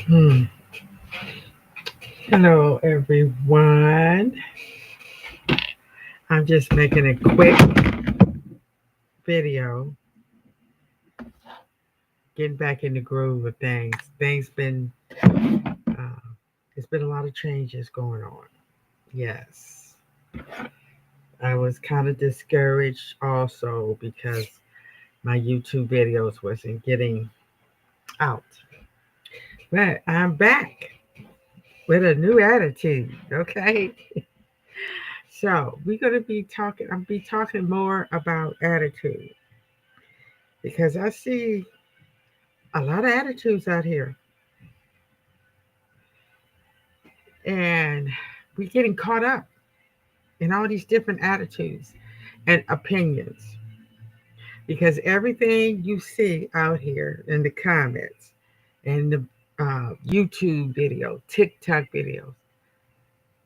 Hmm. Hello, everyone. I'm just making a quick video, getting back in the groove of things. Things been, uh, There's been a lot of changes going on. Yes, I was kind of discouraged also because my YouTube videos wasn't getting out. But I'm back with a new attitude. Okay, so we're gonna be talking. I'll be talking more about attitude because I see a lot of attitudes out here, and we're getting caught up in all these different attitudes and opinions because everything you see out here in the comments and the YouTube video, TikTok videos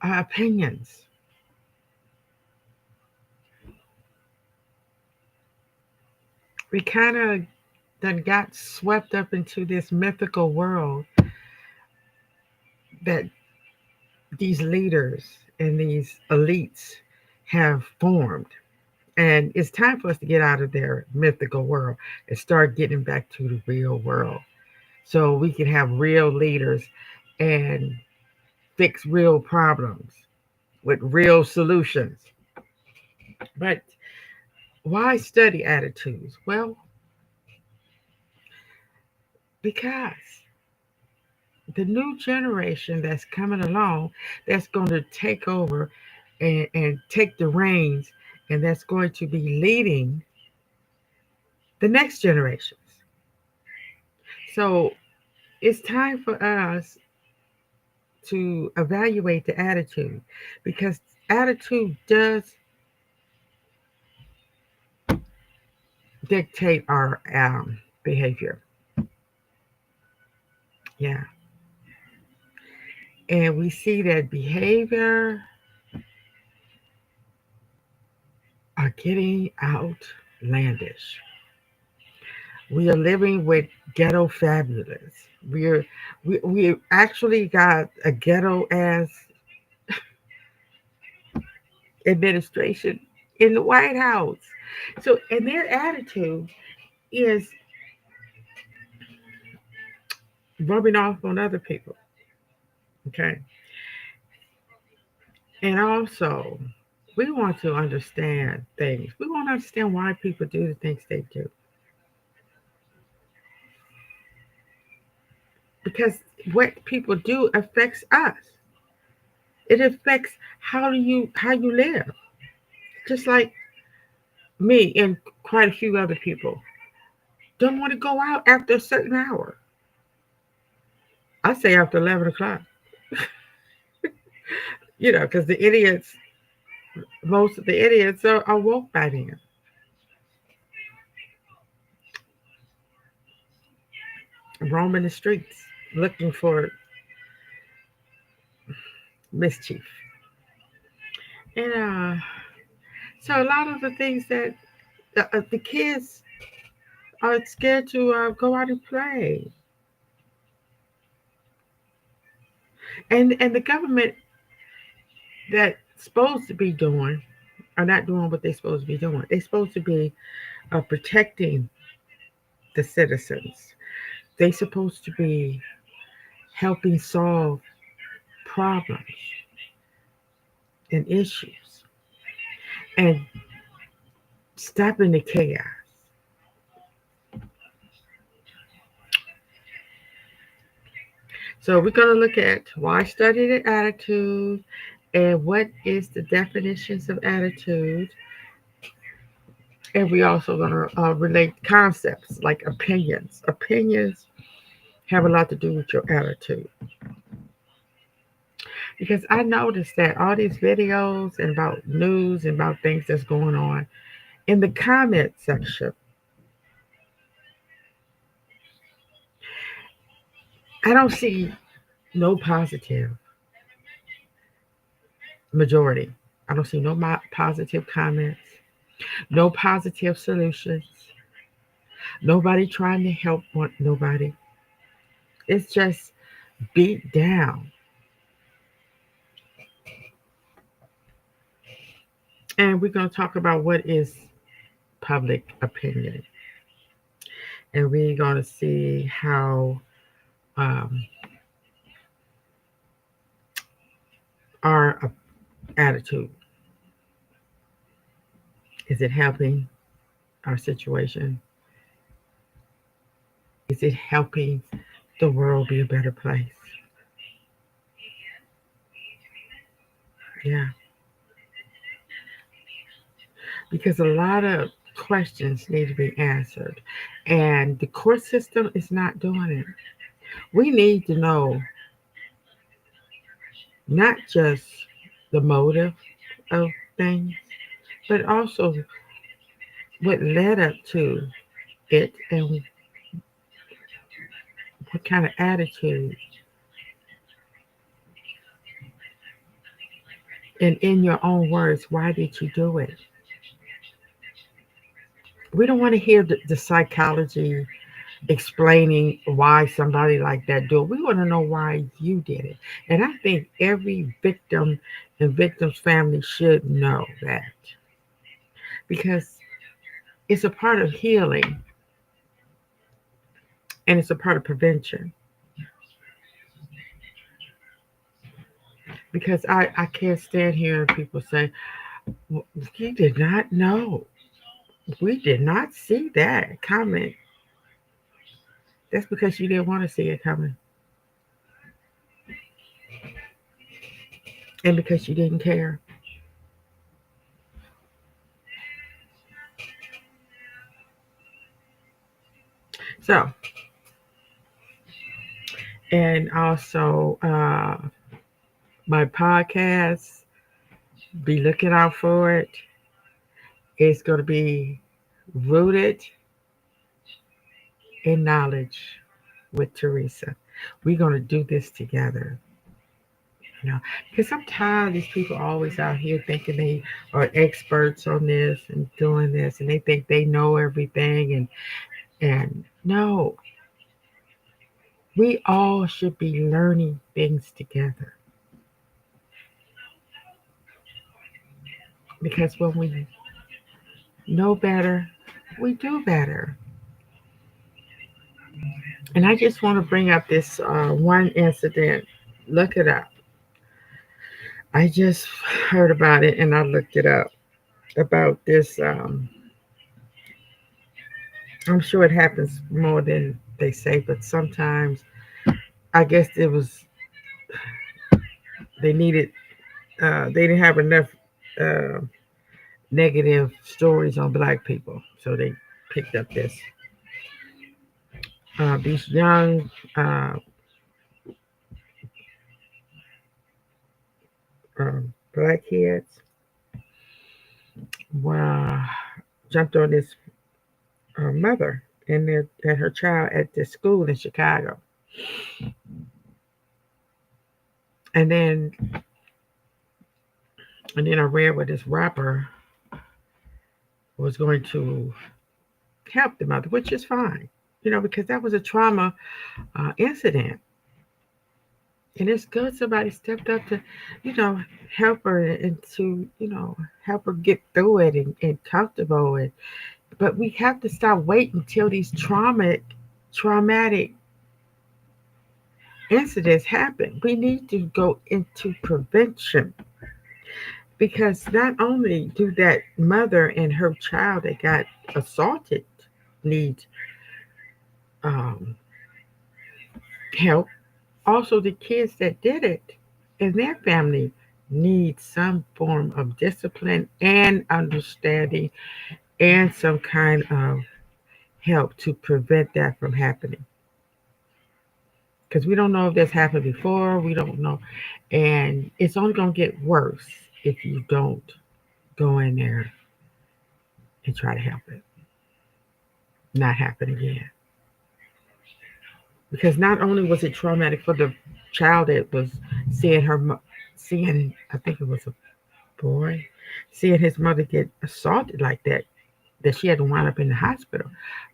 are opinions. We kind of then got swept up into this mythical world that these leaders and these elites have formed. And it's time for us to get out of their mythical world and start getting back to the real world so we can have real leaders and fix real problems with real solutions. But why study attitudes? Well, because the new generation that's coming along, that's going to take over and take the reins, and that's going to be leading the next generations. So it's time for us to evaluate the attitude because attitude does dictate our behavior. Yeah. And we see that behavior are getting outlandish. We are living with ghetto fabulous. We actually got a ghetto ass administration in the White House. So and their attitude is rubbing off on other people. Okay. And also we want to understand things. We want to understand why people do the things they do. Because what people do affects us. It affects how you live. Just like me and quite a few other people don't want to go out after a certain hour. I say after 11 o'clock. Because most of the idiots are woke by then, roaming the streets looking for mischief. And so a lot of the things that the kids are scared to go out and play, and the government that's supposed to be doing are not doing what they're supposed to be doing. They're supposed to be protecting the citizens. They're supposed to be helping solve problems and issues and stopping the chaos. So we're going to look at why study the attitude and what is the definitions of attitude. And we also going to relate concepts like opinions. Opinions have a lot to do with your attitude. Because I noticed that all these videos and about news and about things that's going on in the comment section, I don't see no positive majority. I don't see no positive comments, no positive solutions, nobody trying to help nobody. It's just beat down. And we're going to talk about what is public opinion. And we're going to see how um, our attitude is it helping our situation? Is it helping the world be a better place? Yeah, because a lot of questions need to be answered, and the court system is not doing it. We need to know not just the motive of things, but also what led up to it and what kind of attitude. And in your own words, why did you do it? We don't want to hear the psychology explaining why somebody like that do it. We want to know why you did it. And I think every victim and victim's family should know that because it's a part of healing and it's a part of prevention. Because I can't stand hearing people say, "Well, you did not know. We did not see that coming." That's because you didn't want to see it coming and because you didn't care. So, and also my podcast, be looking out for it. It's going to be rooted in knowledge with Teresa. We're going to do this together. You know, because I'm tired of these people always out here thinking they are experts on this and doing this, and they think they know everything. And no, we all should be learning things together. Because when we know better, we do better. And I just want to bring up this one incident. Look it up. I just heard about it and I looked it up about this. I'm sure it happens more than they say, but sometimes I guess it was they needed they didn't have enough uh, negative stories on black people, so they picked up this these young black kids were jumped on this mother and her child at this school in Chicago, and then I read where this rapper was going to help the mother, which is fine, because that was a trauma incident. And it's good somebody stepped up to, you know, help her and to, help her get through it and comfortable. But we have to stop waiting until these traumatic incidents happen. We need to go into prevention because not only do that mother and her child that got assaulted need um, help, also the kids that did it and their family need some form of discipline and understanding and some kind of help to prevent that from happening. Because we don't know if this happened before, we don't know. And it's only going to get worse if you don't go in there and try to help it not happen again. Because not only was it traumatic for the child that was seeing seeing, I think it was a boy, seeing his mother get assaulted like that she had to wind up in the hospital.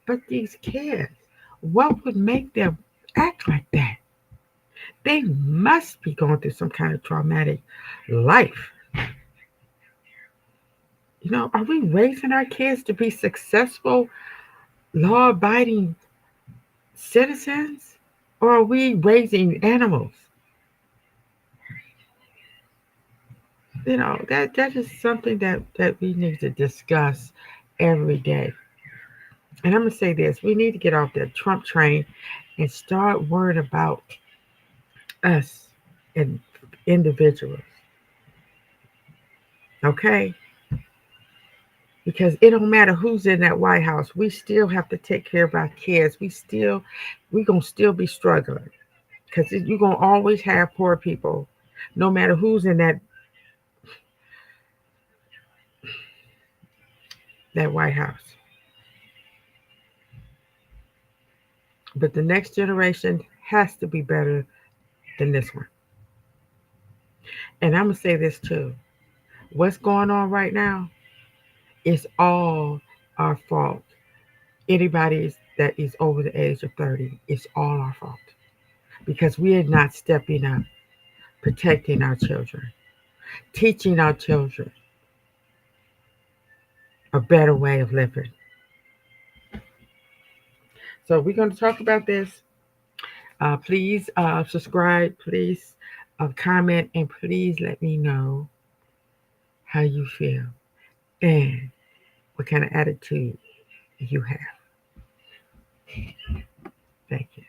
But these kids, what would make them act like that? They must be going through some kind of traumatic life. Are we raising our kids to be successful, law abiding citizens? Or are we raising animals? That is something that we need to discuss every day. And I'm gonna say this: we need to get off the Trump train and start worrying about us and individuals. Okay? Because it don't matter who's in that White House, we still have to take care of our kids. We gonna still be struggling because you're gonna always have poor people, no matter who's in that White House. But the next generation has to be better than this one. And I'm gonna say this too: what's going on right now is all our fault. Anybody that is over the age of 30, it's all our fault because we are not stepping up, protecting our children, teaching our children a better way of living. So we're going to talk about this. Please subscribe, please comment, and please let me know how you feel and what kind of attitude you have. Thank you.